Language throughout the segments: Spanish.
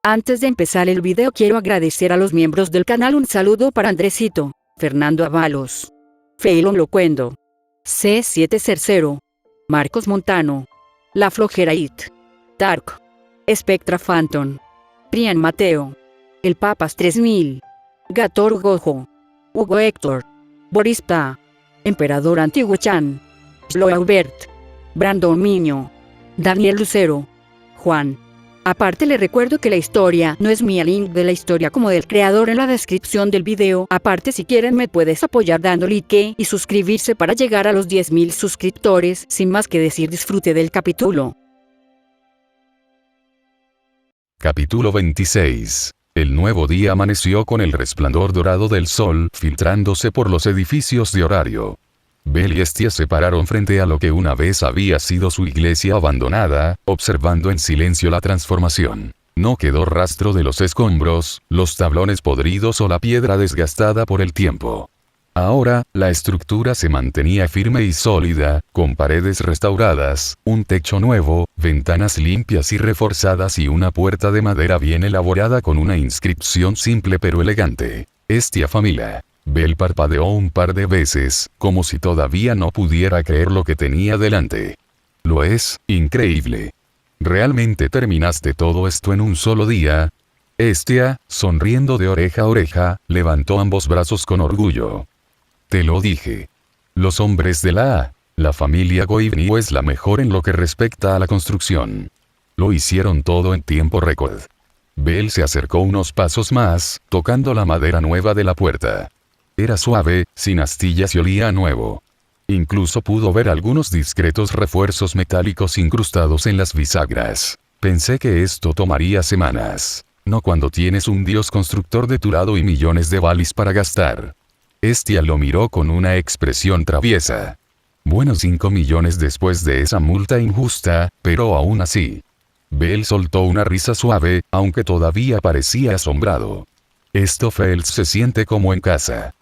Antes de empezar el video quiero agradecer a los miembros del canal. Un saludo para Andresito, Fernando Avalos, Feilon Locuendo, C7 Cercero, Marcos Montano, La Flojera It, Dark, Spectra Phantom, Prian Mateo, El Papas 3000, Gator Gojo, Hugo Héctor, Boris Pa, Emperador Antiguo Chan, Sloaubert, Brandon Miño, Daniel Lucero, Juan. Aparte le recuerdo que la historia no es mía, link de la historia como del creador en la descripción del video. Aparte si quieren me puedes apoyar dando like y suscribirse para llegar a los 10.000 suscriptores. Sin más que decir, disfrute del capítulo. Capítulo 26. El nuevo día amaneció con el resplandor dorado del sol filtrándose por los edificios de Horario. Bel y Estia se pararon frente a lo que una vez había sido su iglesia abandonada, observando en silencio la transformación. No quedó rastro de los escombros, los tablones podridos o la piedra desgastada por el tiempo. Ahora, la estructura se mantenía firme y sólida, con paredes restauradas, un techo nuevo, ventanas limpias y reforzadas y una puerta de madera bien elaborada con una inscripción simple pero elegante. Estia familia. Bel parpadeó un par de veces, como si todavía no pudiera creer lo que tenía delante. Lo es, increíble. ¿Realmente terminaste todo esto en un solo día? Estia, sonriendo de oreja a oreja, levantó ambos brazos con orgullo. Te lo dije. Los hombres de la familia Goibniu es la mejor en lo que respecta a la construcción. Lo hicieron todo en tiempo récord. Bel se acercó unos pasos más, tocando la madera nueva de la puerta. Era suave, sin astillas y olía a nuevo. Incluso pudo ver algunos discretos refuerzos metálicos incrustados en las bisagras. Pensé que esto tomaría semanas. No cuando tienes un dios constructor de tu lado y millones de balis para gastar. Estia lo miró con una expresión traviesa. Bueno, 5 millones después de esa multa injusta, pero aún así. Bel soltó una risa suave, aunque todavía parecía asombrado. Fels se siente como en casa.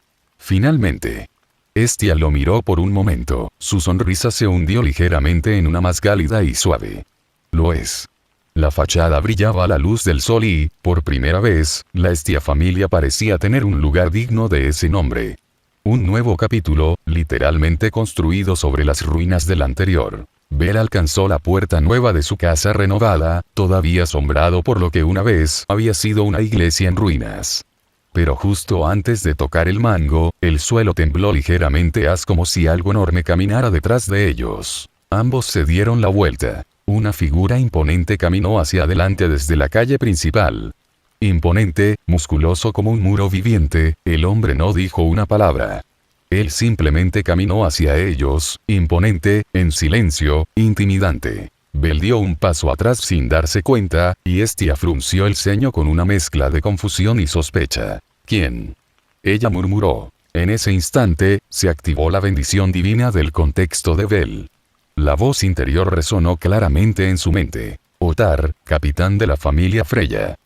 Finalmente. Estia lo miró por un momento, su sonrisa se hundió ligeramente en una más cálida y suave. Lo es. La fachada brillaba a la luz del sol y, por primera vez, la Estia familia parecía tener un lugar digno de ese nombre. Un nuevo capítulo, literalmente construido sobre las ruinas del anterior. Bel alcanzó la puerta nueva de su casa renovada, todavía asombrado por lo que una vez había sido una iglesia en ruinas. Pero justo antes de tocar el mango, el suelo tembló ligeramente como si algo enorme caminara detrás de ellos. Ambos se dieron la vuelta. Una figura imponente caminó hacia adelante desde la calle principal. Imponente, musculoso como un muro viviente, el hombre no dijo una palabra. Él simplemente caminó hacia ellos, imponente, en silencio, intimidante. Bel dio un paso atrás sin darse cuenta, y Estia frunció el ceño con una mezcla de confusión y sospecha. ¿Quién? Ella murmuró. En ese instante, se activó la bendición divina del contexto de Bel. La voz interior resonó claramente en su mente. Otar, capitán de la familia Freya.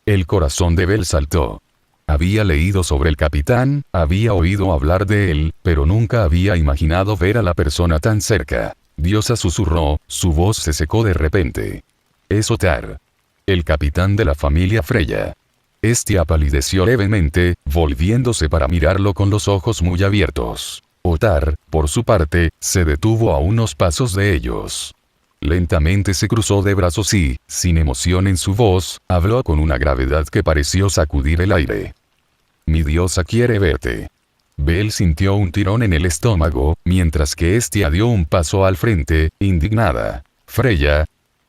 El corazón de Bel saltó. Había leído sobre el capitán, había oído hablar de él, pero nunca había imaginado ver a la persona tan cerca. Diosa susurró, su voz se secó de repente. Es Otar. El capitán de la familia Freya. Estia palideció levemente, volviéndose para mirarlo con los ojos muy abiertos. Otar, por su parte, se detuvo a unos pasos de ellos. Lentamente se cruzó de brazos y, sin emoción en su voz, habló con una gravedad que pareció sacudir el aire. Mi diosa quiere verte. Bel sintió un tirón en el estómago, mientras que Estia dio un paso al frente, indignada. Freya.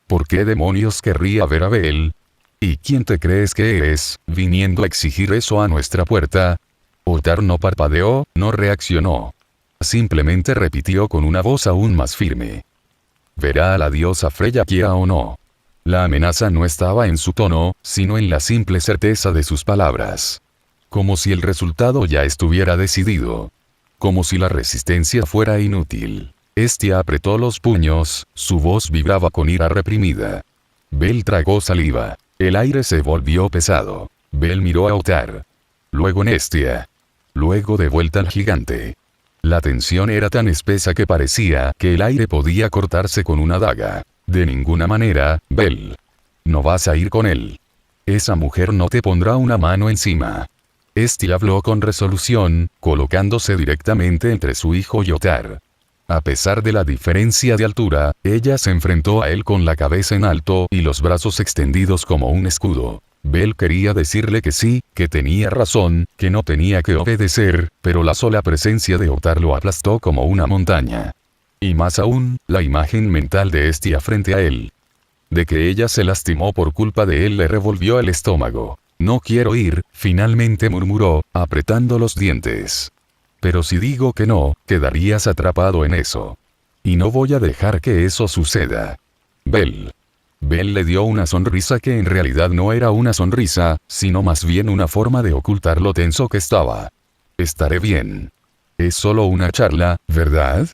¿Por qué demonios querría ver a Bel? ¿Y quién te crees que eres, viniendo a exigir eso a nuestra puerta? Otar no parpadeó, no reaccionó. Simplemente repitió con una voz aún más firme. Verá a la diosa Freya quiera o no. La amenaza no estaba en su tono, sino en la simple certeza de sus palabras. Como si el resultado ya estuviera decidido. Como si la resistencia fuera inútil. Estia apretó los puños, su voz vibraba con ira reprimida. Bel tragó saliva. El aire se volvió pesado. Bel miró a Otar. Luego en Estia. Luego de vuelta al gigante. La tensión era tan espesa que parecía que el aire podía cortarse con una daga. De ninguna manera, Bel. No vas a ir con él. esa mujer no te pondrá una mano encima. Este habló con resolución, colocándose directamente entre su hijo y Ottar. A pesar de la diferencia de altura, ella se enfrentó a él con la cabeza en alto y los brazos extendidos como un escudo. Bel quería decirle que sí, que tenía razón, que no tenía que obedecer, pero la sola presencia de Ottar lo aplastó como una montaña. Y más aún, la imagen mental de Estia frente a él. De que ella se lastimó por culpa de él le revolvió el estómago. No quiero ir, finalmente murmuró, apretando los dientes. Pero si digo que no, quedarías atrapado en eso. Y no voy a dejar que eso suceda. Bel le dio una sonrisa que en realidad no era una sonrisa, sino más bien una forma de ocultar lo tenso que estaba. Estaré bien. Es solo una charla, ¿verdad?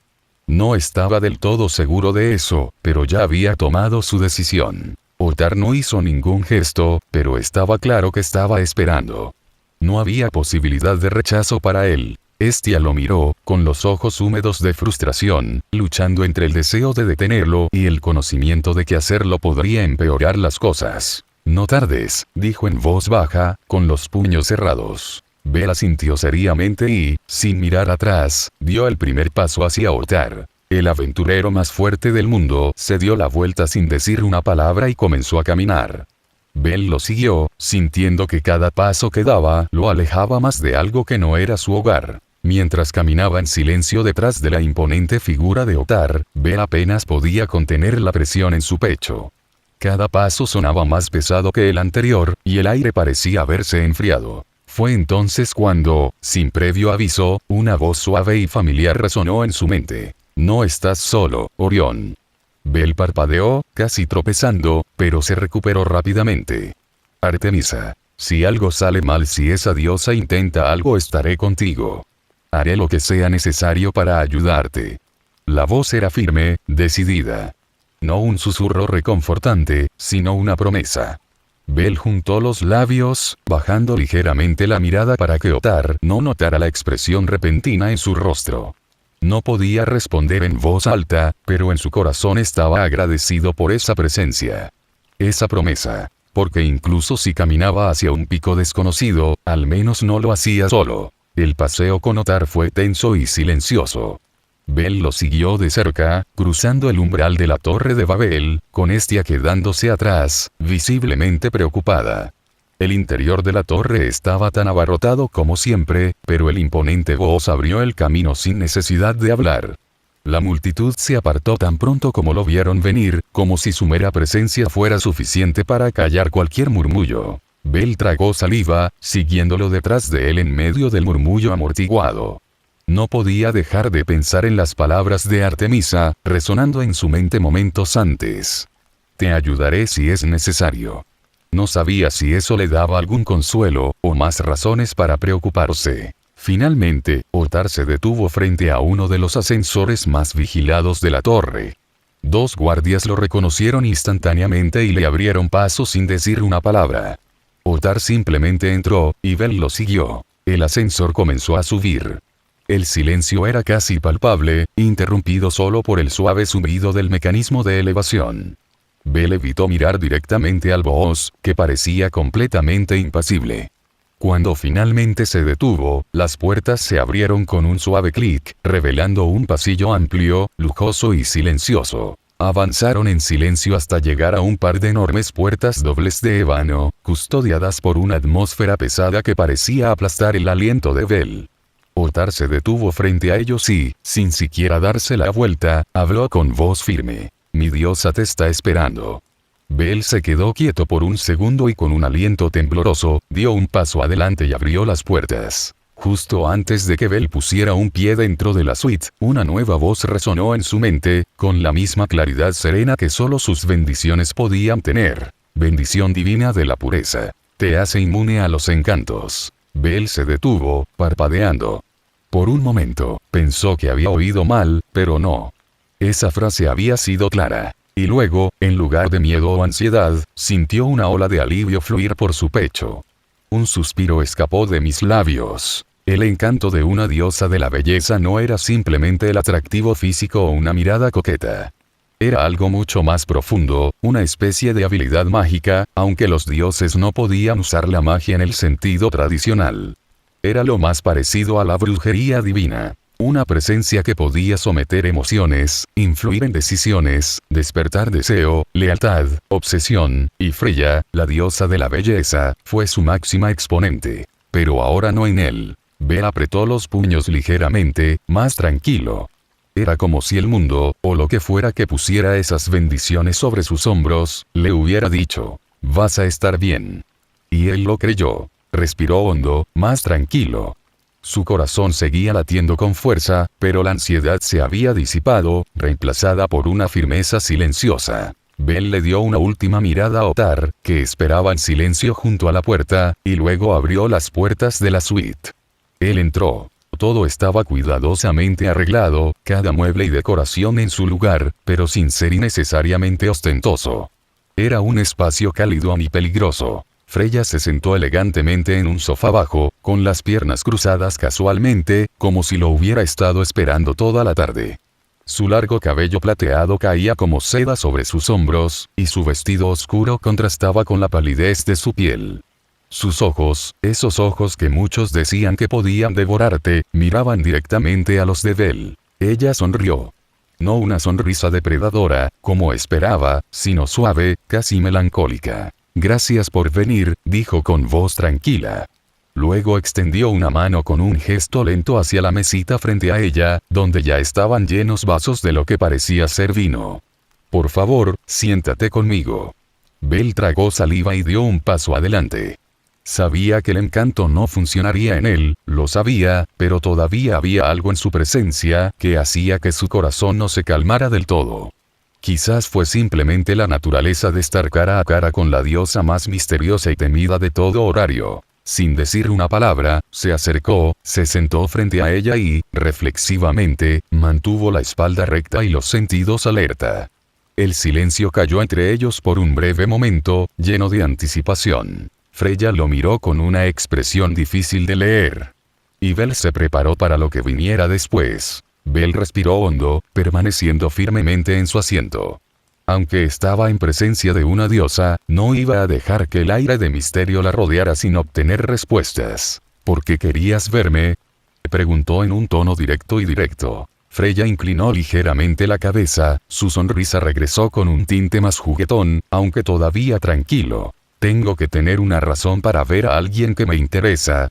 No estaba del todo seguro de eso, pero ya había tomado su decisión. Ottar no hizo ningún gesto, pero estaba claro que estaba esperando. No había posibilidad de rechazo para él. Estia lo miró, con los ojos húmedos de frustración, luchando entre el deseo de detenerlo y el conocimiento de que hacerlo podría empeorar las cosas. No tardes, dijo en voz baja, con los puños cerrados. Bel asintió seriamente y, sin mirar atrás, dio el primer paso hacia Ottar. El aventurero más fuerte del mundo se dio la vuelta sin decir una palabra y comenzó a caminar. Bel lo siguió, sintiendo que cada paso que daba lo alejaba más de algo que no era su hogar. Mientras caminaba en silencio detrás de la imponente figura de Ottar, Bel apenas podía contener la presión en su pecho. Cada paso sonaba más pesado que el anterior, y el aire parecía haberse enfriado. Fue entonces cuando, sin previo aviso, una voz suave y familiar resonó en su mente. No estás solo, Orión. Bel parpadeó, casi tropezando, pero se recuperó rápidamente. Artemisa. Si algo sale mal, si esa diosa intenta algo, estaré contigo. Haré lo que sea necesario para ayudarte. La voz era firme, decidida. No un susurro reconfortante, sino una promesa. Bel juntó los labios, bajando ligeramente la mirada para que Ottar no notara la expresión repentina en su rostro. No podía responder en voz alta, pero en su corazón estaba agradecido por esa presencia. Esa promesa. Porque incluso si caminaba hacia un pico desconocido, al menos no lo hacía solo. El paseo con Ottar fue tenso y silencioso. Bel lo siguió de cerca, cruzando el umbral de la Torre de Babel, con Estia quedándose atrás, visiblemente preocupada. El interior de la torre estaba tan abarrotado como siempre, pero el imponente voz abrió el camino sin necesidad de hablar. La multitud se apartó tan pronto como lo vieron venir, como si su mera presencia fuera suficiente para callar cualquier murmullo. Bel tragó saliva, siguiéndolo detrás de él en medio del murmullo amortiguado. No podía dejar de pensar en las palabras de Artemisa, resonando en su mente momentos antes. Te ayudaré si es necesario. No sabía si eso le daba algún consuelo, o más razones para preocuparse. Finalmente, Ottar se detuvo frente a uno de los ascensores más vigilados de la torre. 2 guardias lo reconocieron instantáneamente y le abrieron paso sin decir una palabra. Ottar simplemente entró, y Bel lo siguió. El ascensor comenzó a subir. El silencio era casi palpable, interrumpido solo por el suave zumbido del mecanismo de elevación. Bel evitó mirar directamente al boss, que parecía completamente impasible. Cuando finalmente se detuvo, las puertas se abrieron con un suave clic, revelando un pasillo amplio, lujoso y silencioso. Avanzaron en silencio hasta llegar a un par de enormes puertas dobles de ébano, custodiadas por una atmósfera pesada que parecía aplastar el aliento de Bel. Ottar se detuvo frente a ellos y, sin siquiera darse la vuelta, habló con voz firme. Mi diosa te está esperando. Bel se quedó quieto por un segundo y con un aliento tembloroso, dio un paso adelante y abrió las puertas. Justo antes de que Bel pusiera un pie dentro de la suite, una nueva voz resonó en su mente, con la misma claridad serena que solo sus bendiciones podían tener. Bendición divina de la pureza. Te hace inmune a los encantos. Bel se detuvo, parpadeando. Por un momento, pensó que había oído mal, pero no. Esa frase había sido clara. Y luego, en lugar de miedo o ansiedad, sintió una ola de alivio fluir por su pecho. Un suspiro escapó de mis labios. El encanto de una diosa de la belleza no era simplemente el atractivo físico o una mirada coqueta. Era algo mucho más profundo, una especie de habilidad mágica, aunque los dioses no podían usar la magia en el sentido tradicional. Era lo más parecido a la brujería divina. Una presencia que podía someter emociones, influir en decisiones, despertar deseo, lealtad, obsesión, y Freya, la diosa de la belleza, fue su máxima exponente. Pero ahora no en él. Bel apretó los puños ligeramente, más tranquilo. Era como si el mundo, o lo que fuera que pusiera esas bendiciones sobre sus hombros, le hubiera dicho, vas a estar bien. Y él lo creyó. Respiró hondo, más tranquilo. Su corazón seguía latiendo con fuerza, pero la ansiedad se había disipado, reemplazada por una firmeza silenciosa. Bel le dio una última mirada a Ottar, que esperaba en silencio junto a la puerta, y luego abrió las puertas de la suite. Él entró. Todo estaba cuidadosamente arreglado, cada mueble y decoración en su lugar, pero sin ser innecesariamente ostentoso. Era un espacio cálido y peligroso. Freya se sentó elegantemente en un sofá bajo, con las piernas cruzadas casualmente, como si lo hubiera estado esperando toda la tarde. Su largo cabello plateado caía como seda sobre sus hombros, y su vestido oscuro contrastaba con la palidez de su piel. Sus ojos, esos ojos que muchos decían que podían devorarte, miraban directamente a los de Bel. Ella sonrió. No una sonrisa depredadora, como esperaba, sino suave, casi melancólica. Gracias por venir, dijo con voz tranquila. Luego extendió una mano con un gesto lento hacia la mesita frente a ella, donde ya estaban llenos vasos de lo que parecía ser vino. Por favor, siéntate conmigo. Bel tragó saliva y dio un paso adelante. Sabía que el encanto no funcionaría en él, lo sabía, pero todavía había algo en su presencia que hacía que su corazón no se calmara del todo. Quizás fue simplemente la naturaleza de estar cara a cara con la diosa más misteriosa y temida de todo Horario. Sin decir una palabra, se acercó, se sentó frente a ella y, reflexivamente, mantuvo la espalda recta y los sentidos alerta. El silencio cayó entre ellos por un breve momento, lleno de anticipación. Freya lo miró con una expresión difícil de leer. Y Bel se preparó para lo que viniera después. Bel respiró hondo, permaneciendo firmemente en su asiento. Aunque estaba en presencia de una diosa, no iba a dejar que el aire de misterio la rodeara sin obtener respuestas. ¿Por qué querías verme?, preguntó en un tono directo. Freya inclinó ligeramente la cabeza, su sonrisa regresó con un tinte más juguetón, aunque todavía tranquilo. Tengo que tener una razón para ver a alguien que me interesa.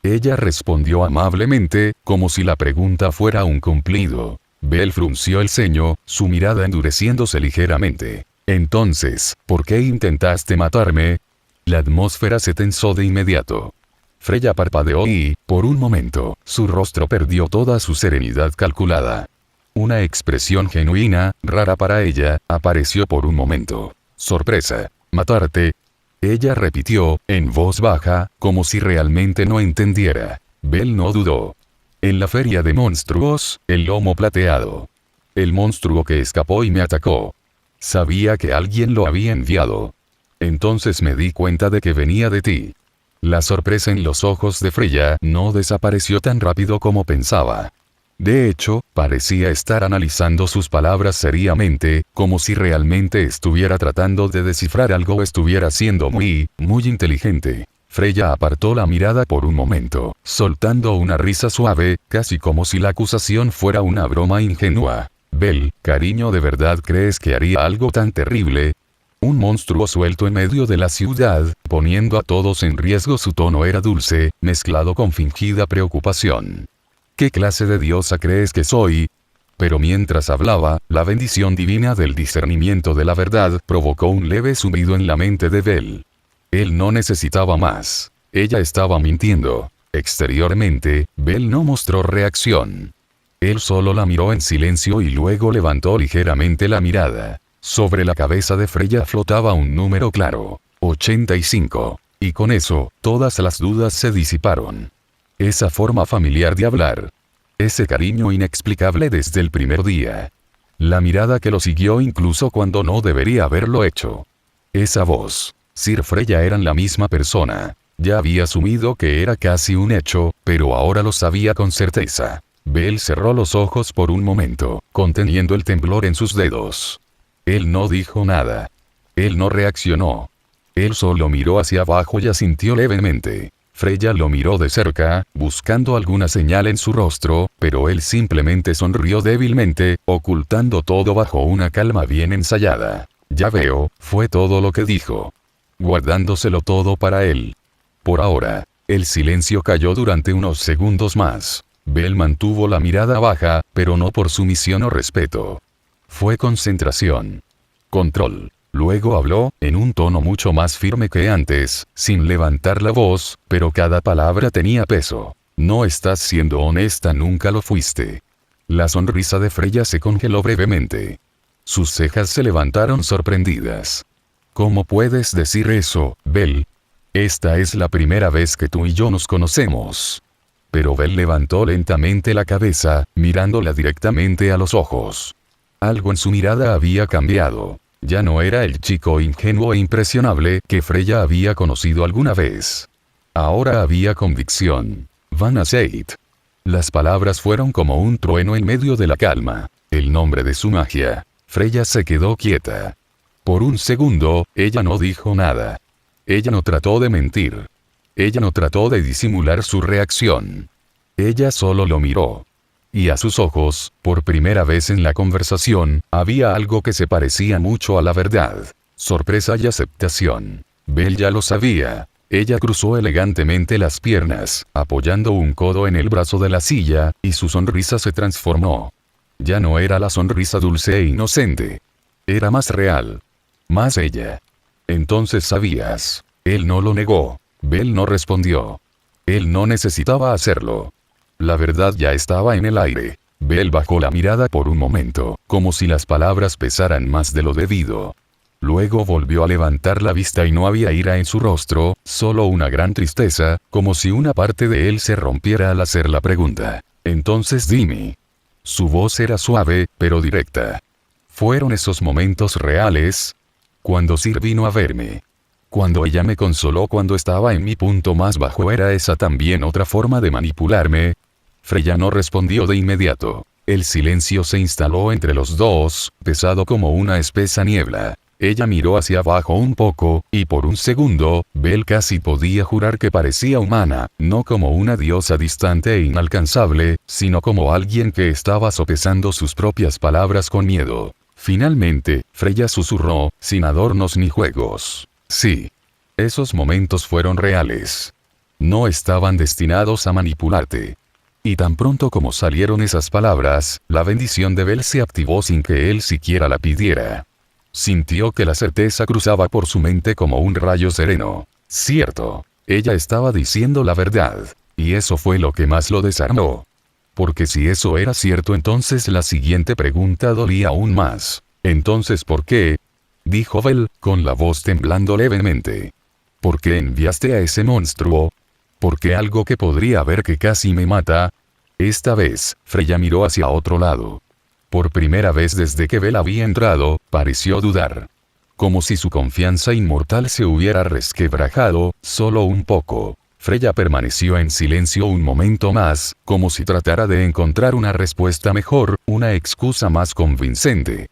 Ella respondió amablemente, como si la pregunta fuera un cumplido. Bel frunció el ceño, su mirada endureciéndose ligeramente. Entonces, ¿por qué intentaste matarme? La atmósfera se tensó de inmediato. Freya parpadeó y, por un momento, su rostro perdió toda su serenidad calculada. Una expresión genuina, rara para ella, apareció por un momento. Sorpresa. ¿Matarte? Ella repitió, en voz baja, como si realmente no entendiera. Bel no dudó. En la feria de monstruos, el lomo plateado. El monstruo que escapó y me atacó. Sabía que alguien lo había enviado. Entonces me di cuenta de que venía de ti. La sorpresa en los ojos de Freya no desapareció tan rápido como pensaba. De hecho, parecía estar analizando sus palabras seriamente, como si realmente estuviera tratando de descifrar algo o estuviera siendo muy inteligente. Freya apartó la mirada por un momento, soltando una risa suave, casi como si la acusación fuera una broma ingenua. Bel, cariño, ¿de verdad crees que haría algo tan terrible? Un monstruo suelto en medio de la ciudad, poniendo a todos en riesgo. Su tono era dulce, mezclado con fingida preocupación. ¿Qué clase de diosa crees que soy? Pero mientras hablaba, la bendición divina del discernimiento de la verdad provocó un leve zumbido en la mente de Bel. Él no necesitaba más. Ella estaba mintiendo. Exteriormente, Bel no mostró reacción. Él solo la miró en silencio y luego levantó ligeramente la mirada. Sobre la cabeza de Freya flotaba un número claro. 85. Y con eso, todas las dudas se disiparon. Esa forma familiar de hablar. Ese cariño inexplicable desde el primer día. La mirada que lo siguió incluso cuando no debería haberlo hecho. Esa voz. Sir Freya eran la misma persona. Ya había asumido que era casi un hecho, pero ahora lo sabía con certeza. Bel cerró los ojos por un momento, conteniendo el temblor en sus dedos. Él no dijo nada. Él no reaccionó. Él solo miró hacia abajo y asintió levemente. Freya lo miró de cerca, buscando alguna señal en su rostro, pero él simplemente sonrió débilmente, ocultando todo bajo una calma bien ensayada. Ya veo, fue todo lo que dijo. Guardándoselo todo para él. Por ahora, el silencio cayó durante unos segundos más. Bell mantuvo la mirada baja, pero no por sumisión o respeto. Fue concentración. Control. Luego habló, en un tono mucho más firme que antes, sin levantar la voz, pero cada palabra tenía peso. No estás siendo honesta, nunca lo fuiste. La sonrisa de Freya se congeló brevemente. Sus cejas se levantaron sorprendidas. ¿Cómo puedes decir eso, Bell? Esta es la primera vez que tú y yo nos conocemos. Pero Bell levantó lentamente la cabeza, mirándola directamente a los ojos. Algo en su mirada había cambiado. Ya no era el chico ingenuo e impresionable que Freya había conocido alguna vez. Ahora había convicción. Vanaceit. Las palabras fueron como un trueno en medio de la calma. El nombre de su magia. Freya se quedó quieta. Por un segundo, ella no dijo nada. Ella no trató de mentir. Ella no trató de disimular su reacción. Ella solo lo miró. Y a sus ojos, por primera vez en la conversación, había algo que se parecía mucho a la verdad. Sorpresa y aceptación. Bell ya lo sabía. Ella cruzó elegantemente las piernas, apoyando un codo en el brazo de la silla, y su sonrisa se transformó. Ya no era la sonrisa dulce e inocente. Era más real. Más ella. Entonces sabías. Él no lo negó. Bell no respondió. Él no necesitaba hacerlo. La verdad ya estaba en el aire. Bell bajó la mirada por un momento, como si las palabras pesaran más de lo debido. Luego volvió a levantar la vista y no había ira en su rostro, solo una gran tristeza, como si una parte de él se rompiera al hacer la pregunta. Entonces dime. Su voz era suave, pero directa. ¿Fueron esos momentos reales? Cuando Sir vino a verme. Cuando ella me consoló cuando estaba en mi punto más bajo, ¿era esa también otra forma de manipularme? Freya no respondió de inmediato. El silencio se instaló entre los dos, pesado como una espesa niebla. Ella miró hacia abajo un poco, y por un segundo, Bell casi podía jurar que parecía humana, no como una diosa distante e inalcanzable, sino como alguien que estaba sopesando sus propias palabras con miedo. Finalmente, Freya susurró, sin adornos ni juegos. Sí. Esos momentos fueron reales. No estaban destinados a manipularte. Y tan pronto como salieron esas palabras, la bendición de Bell se activó sin que él siquiera la pidiera. Sintió que la certeza cruzaba por su mente como un rayo sereno. Cierto. Ella estaba diciendo la verdad. Y eso fue lo que más lo desarmó. Porque si eso era cierto, entonces la siguiente pregunta dolía aún más. ¿Entonces por qué? Dijo Bell, con la voz temblando levemente. ¿Por qué enviaste a ese monstruo? ¿Por qué algo que podría ver que casi me mata? Esta vez, Freya miró hacia otro lado. Por primera vez desde que Bell había entrado, pareció dudar. Como si su confianza inmortal se hubiera resquebrajado, solo un poco. Freya permaneció en silencio un momento más, como si tratara de encontrar una respuesta mejor, una excusa más convincente.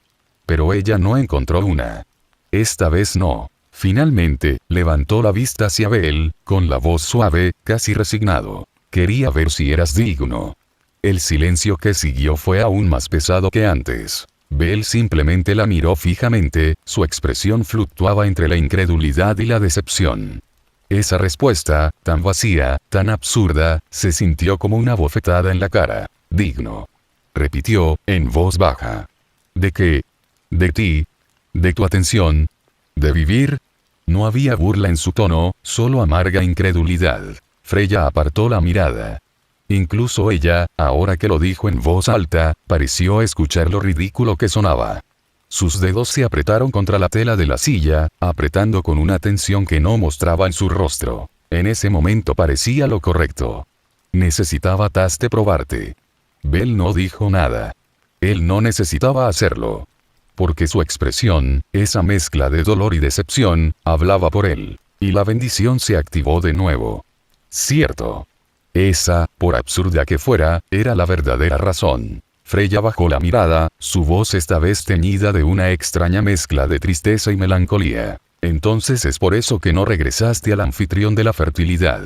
Pero ella no encontró una. Esta vez no. Finalmente, levantó la vista hacia Bell, con la voz suave, casi resignado. Quería ver si eras digno. El silencio que siguió fue aún más pesado que antes. Bell simplemente la miró fijamente, su expresión fluctuaba entre la incredulidad y la decepción. Esa respuesta, tan vacía, tan absurda, se sintió como una bofetada en la cara. Digno. Repitió, en voz baja. ¿De qué? ¿De ti? ¿De tu atención? ¿De vivir? No había burla en su tono, solo amarga incredulidad. Freya apartó la mirada. Incluso ella, ahora que lo dijo en voz alta, pareció escuchar lo ridículo que sonaba. Sus dedos se apretaron contra la tela de la silla, apretando con una tensión que no mostraba en su rostro. En ese momento parecía lo correcto. Necesitaba probarte. Bell no dijo nada. Él no necesitaba hacerlo. Porque su expresión, esa mezcla de dolor y decepción, hablaba por él. Y la bendición se activó de nuevo. Cierto. Esa, por absurda que fuera, era la verdadera razón. Freya bajó la mirada, su voz esta vez teñida de una extraña mezcla de tristeza y melancolía. Entonces es por eso que no regresaste al anfitrión de la fertilidad.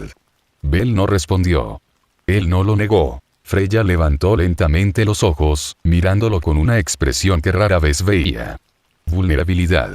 Bel no respondió. Él no lo negó. Freya levantó lentamente los ojos, mirándolo con una expresión que rara vez veía. Vulnerabilidad.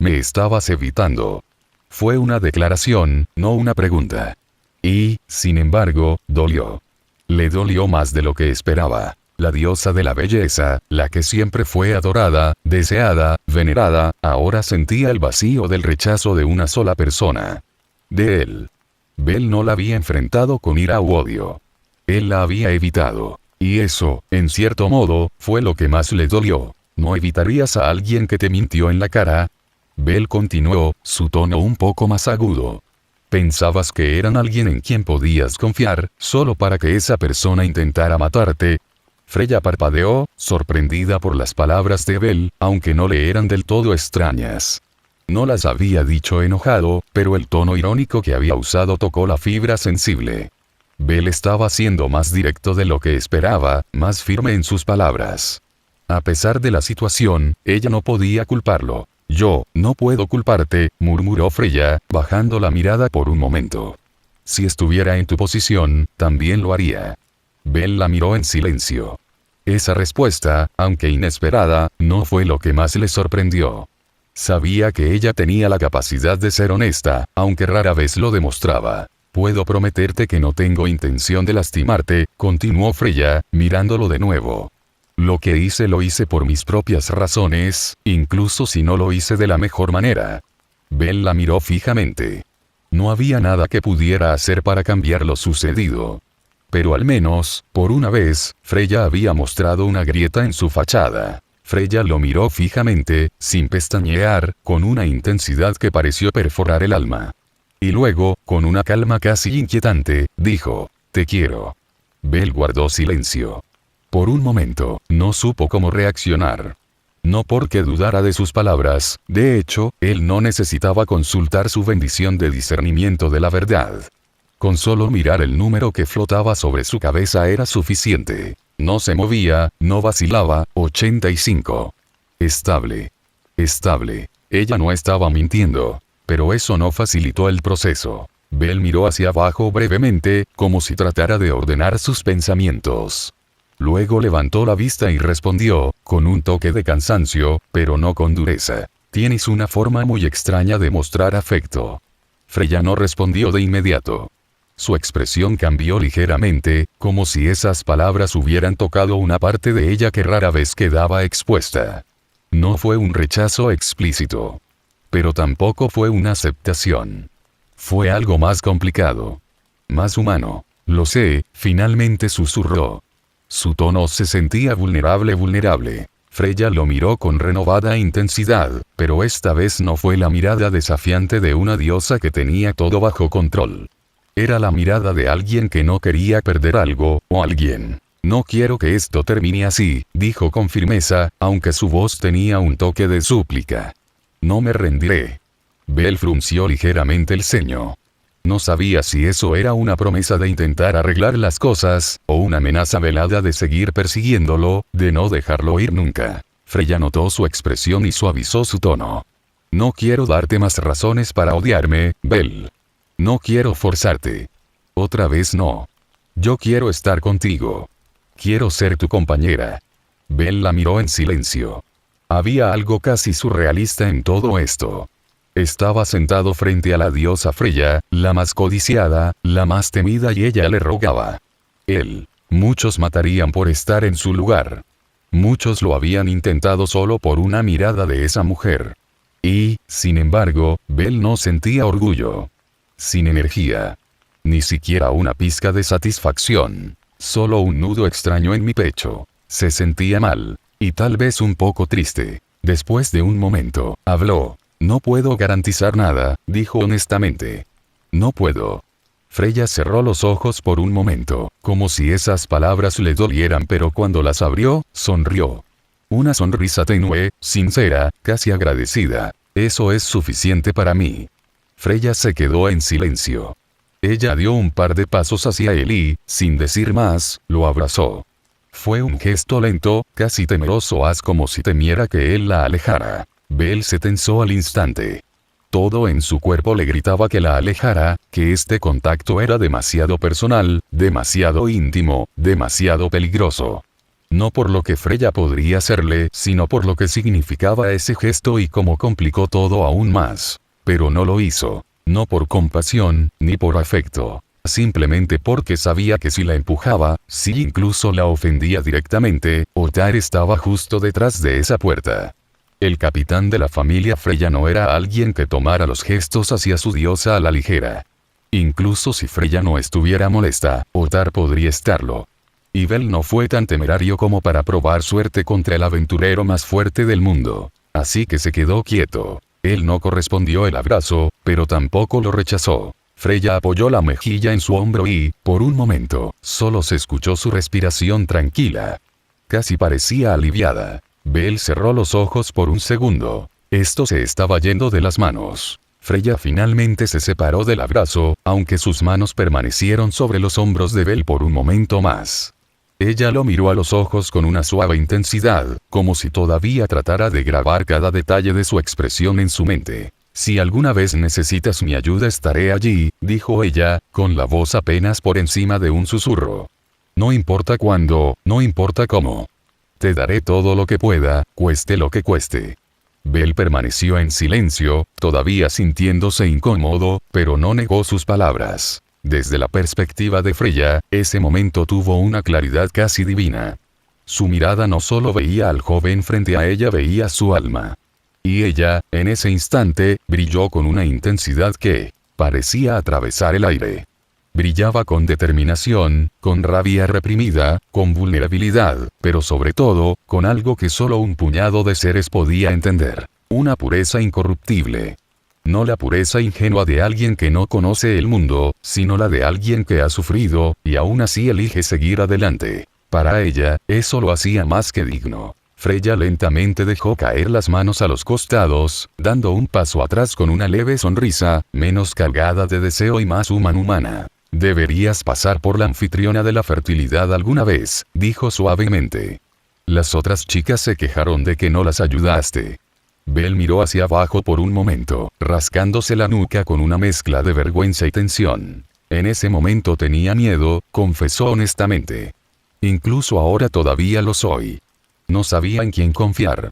Me estabas evitando. Fue una declaración, no una pregunta. Y, sin embargo, dolió. Le dolió más de lo que esperaba. La diosa de la belleza, la que siempre fue adorada, deseada, venerada, ahora sentía el vacío del rechazo de una sola persona. De él. Bel no la había enfrentado con ira u odio. Él la había evitado. Y eso, en cierto modo, fue lo que más le dolió. ¿No evitarías a alguien que te mintió en la cara? Bel continuó, su tono un poco más agudo. ¿Pensabas que eran alguien en quien podías confiar, solo para que esa persona intentara matarte? Freya parpadeó, sorprendida por las palabras de Bel, aunque no le eran del todo extrañas. No las había dicho enojado, pero el tono irónico que había usado tocó la fibra sensible. Bel estaba siendo más directo de lo que esperaba, más firme en sus palabras. A pesar de la situación, ella no podía culparlo. Yo, no puedo culparte, murmuró Freya, bajando la mirada por un momento. Si estuviera en tu posición, también lo haría. Bel la miró en silencio. Esa respuesta, aunque inesperada, no fue lo que más le sorprendió. Sabía que ella tenía la capacidad de ser honesta, aunque rara vez lo demostraba. Puedo prometerte que no tengo intención de lastimarte, continuó Freya, mirándolo de nuevo. Lo que hice lo hice por mis propias razones, incluso si no lo hice de la mejor manera. Bel la miró fijamente. No había nada que pudiera hacer para cambiar lo sucedido. Pero al menos, por una vez, Freya había mostrado una grieta en su fachada. Freya lo miró fijamente, sin pestañear, con una intensidad que pareció perforar el alma. Y luego, con una calma casi inquietante, dijo, «Te quiero». Bel guardó silencio. Por un momento, no supo cómo reaccionar. No porque dudara de sus palabras, de hecho, él no necesitaba consultar su bendición de discernimiento de la verdad. Con solo mirar el número que flotaba sobre su cabeza era suficiente. No se movía, no vacilaba, 85. Estable. Estable. Ella no estaba mintiendo. Pero eso no facilitó el proceso. Bel miró hacia abajo brevemente, como si tratara de ordenar sus pensamientos. Luego levantó la vista y respondió, con un toque de cansancio, pero no con dureza. Tienes una forma muy extraña de mostrar afecto. Freya no respondió de inmediato. Su expresión cambió ligeramente, como si esas palabras hubieran tocado una parte de ella que rara vez quedaba expuesta. No fue un rechazo explícito. Pero tampoco fue una aceptación. Fue algo más complicado. Más humano. Lo sé, finalmente susurró. Su tono se sentía vulnerable. Freya lo miró con renovada intensidad, pero esta vez no fue la mirada desafiante de una diosa que tenía todo bajo control. Era la mirada de alguien que no quería perder algo, o alguien. No quiero que esto termine así, dijo con firmeza, aunque su voz tenía un toque de súplica. No me rendiré. Bel frunció ligeramente el ceño. No sabía si eso era una promesa de intentar arreglar las cosas, o una amenaza velada de seguir persiguiéndolo, de no dejarlo ir nunca. Freya notó su expresión y suavizó su tono. No quiero darte más razones para odiarme, Bel. No quiero forzarte. Otra vez no. Yo quiero estar contigo. Quiero ser tu compañera. Bel la miró en silencio. Había algo casi surrealista en todo esto. Estaba sentado frente a la diosa Freya, la más codiciada, la más temida, y ella le rogaba. Él. Muchos matarían por estar en su lugar. Muchos lo habían intentado solo por una mirada de esa mujer. Y, sin embargo, Bel no sentía orgullo. Sin energía. Ni siquiera una pizca de satisfacción. Solo un nudo extraño en mi pecho. Se sentía mal. Y tal vez un poco triste. Después de un momento, habló. No puedo garantizar nada, dijo honestamente. No puedo. Freya cerró los ojos por un momento, como si esas palabras le dolieran, pero cuando las abrió, sonrió. Una sonrisa tenue, sincera, casi agradecida. Eso es suficiente para mí. Freya se quedó en silencio. Ella dio un par de pasos hacia él y, sin decir más, lo abrazó. Fue un gesto lento, casi temeroso, como si temiera que él la alejara. Belle se tensó al instante. Todo en su cuerpo le gritaba que la alejara, que este contacto era demasiado personal, demasiado íntimo, demasiado peligroso. No por lo que Freya podría hacerle, sino por lo que significaba ese gesto y cómo complicó todo aún más. Pero no lo hizo. No por compasión, ni por afecto. Simplemente porque sabía que si la empujaba, si incluso la ofendía directamente, Ottar estaba justo detrás de esa puerta. El capitán de la familia Freya no era alguien que tomara los gestos hacia su diosa a la ligera. Incluso si Freya no estuviera molesta, Ottar podría estarlo. Y Belle no fue tan temerario como para probar suerte contra el aventurero más fuerte del mundo. Así que se quedó quieto. Él no correspondió el abrazo, pero tampoco lo rechazó. Freya apoyó la mejilla en su hombro y, por un momento, solo se escuchó su respiración tranquila. Casi parecía aliviada. Belle cerró los ojos por un segundo. Esto se estaba yendo de las manos. Freya finalmente se separó del abrazo, aunque sus manos permanecieron sobre los hombros de Belle por un momento más. Ella lo miró a los ojos con una suave intensidad, como si todavía tratara de grabar cada detalle de su expresión en su mente. «Si alguna vez necesitas mi ayuda estaré allí», dijo ella, con la voz apenas por encima de un susurro. «No importa cuándo, no importa cómo. Te daré todo lo que pueda, cueste lo que cueste». Belle permaneció en silencio, todavía sintiéndose incómodo, pero no negó sus palabras. Desde la perspectiva de Freya, ese momento tuvo una claridad casi divina. Su mirada no solo veía al joven frente a ella, veía su alma. Y ella, en ese instante, brilló con una intensidad que parecía atravesar el aire. Brillaba con determinación, con rabia reprimida, con vulnerabilidad, pero sobre todo, con algo que solo un puñado de seres podía entender. Una pureza incorruptible. No la pureza ingenua de alguien que no conoce el mundo, sino la de alguien que ha sufrido, y aún así elige seguir adelante. Para ella, eso lo hacía más que digno. Freya lentamente dejó caer las manos a los costados, dando un paso atrás con una leve sonrisa, menos cargada de deseo y más humana. «Deberías pasar por la anfitriona de la fertilidad alguna vez», dijo suavemente. «Las otras chicas se quejaron de que no las ayudaste». Belle miró hacia abajo por un momento, rascándose la nuca con una mezcla de vergüenza y tensión. En ese momento tenía miedo, confesó honestamente. «Incluso ahora todavía lo soy. No sabía en quién confiar.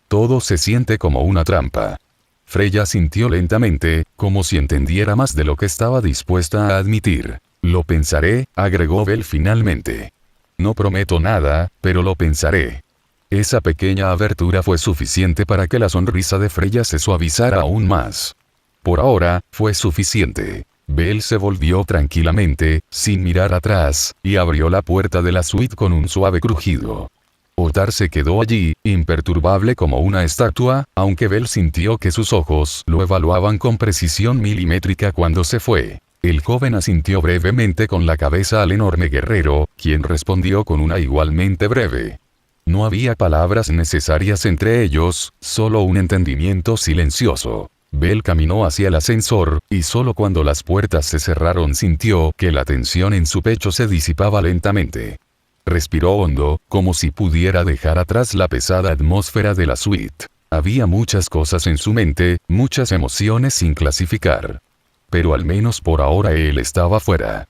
Todo se siente como una trampa». Freya sintió lentamente, como si entendiera más de lo que estaba dispuesta a admitir. «Lo pensaré», agregó Belle finalmente. «No prometo nada, pero lo pensaré». Esa pequeña abertura fue suficiente para que la sonrisa de Freya se suavizara aún más. Por ahora, fue suficiente. Belle se volvió tranquilamente, sin mirar atrás, y abrió la puerta de la suite con un suave crujido. Ottar se quedó allí, imperturbable como una estatua, aunque Belle sintió que sus ojos lo evaluaban con precisión milimétrica cuando se fue. El joven asintió brevemente con la cabeza al enorme guerrero, quien respondió con una igualmente breve. No había palabras necesarias entre ellos, solo un entendimiento silencioso. Belle caminó hacia el ascensor, y solo cuando las puertas se cerraron sintió que la tensión en su pecho se disipaba lentamente. Respiró hondo, como si pudiera dejar atrás la pesada atmósfera de la suite. Había muchas cosas en su mente, muchas emociones sin clasificar. Pero al menos por ahora él estaba fuera.